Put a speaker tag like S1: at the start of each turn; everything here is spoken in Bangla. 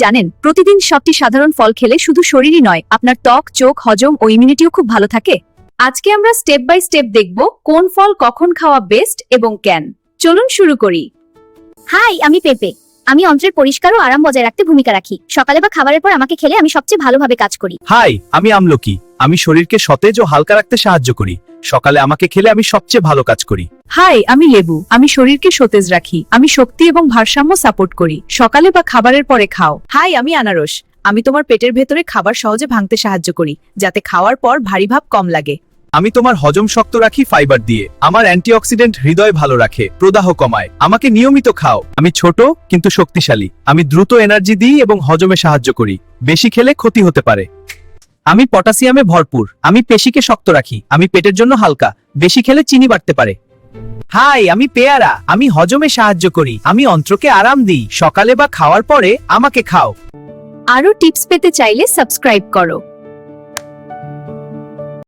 S1: জানেন প্রতিদিন 7টি সাধারণ ফল খেলে শুধু শরীরই নয় আপনার ত্বক, চোখ, হজম ও ইমিউনিটিও খুব ভালো থাকে। আজকে আমরা স্টেপ বাই স্টেপ দেখব কোন ফল কখন খাওয়া বেস্ট এবং কেন। চলুন শুরু করি।
S2: হাই, আমি পেপে। আমি অন্ত্রের পরিষ্কার ও আরাম বজায় রাখতে ভূমিকা রাখি। সকালে বা খাবারের পর আমাকে খেলে আমি সবচেয়ে ভালোভাবে কাজ করি।
S3: হাই, আমি আমলকি। আমি শরীরকে সতেজ ও হালকা রাখতে সাহায্য করি। সকালে আমাকে খেলে আমি সবচেয়ে ভালো কাজ করি।
S1: হাই, আমি লেবু। আমি শরীরকে সতেজ রাখি। আমি শক্তি এবং ভারসাম্য সাপোর্ট করি। সকালে বা খাবারের পরে খাও। হাই, আমি আনারস। আমি তোমার পেটের ভেতরে খাবার সহজে ভাঙতে সাহায্য করি, যাতে খাওয়ার পর ভারী ভাব কম লাগে।
S3: আমি তোমার হজম শক্ত রাখি ফাইবার দিয়ে। আমার অ্যান্টিঅক্সিডেন্ট হৃদয় ভালো রাখে, প্রদাহ কমায়। আমাকে নিয়মিত খাও। আমি ছোট কিন্তু শক্তিশালী। আমি দ্রুত এনার্জি দিই এবং হজমে সাহায্য করি। বেশি খেলে ক্ষতি হতে পারে। আমি পটাশিয়ামে ভরপুর। আমি পেশিকে শক্ত রাখি। আমি পেটের জন্য হালকা। বেশি খেলে চিনি বাড়তে পারে। হাই, আমি পেয়ারা। আমি হজমে সাহায্য করি। আমি অন্ত্রকে আরাম দিই। সকালে বা খাওয়ার পরে আমাকে খাও।
S1: আরো টিপস পেতে চাইলে সাবস্ক্রাইব করো।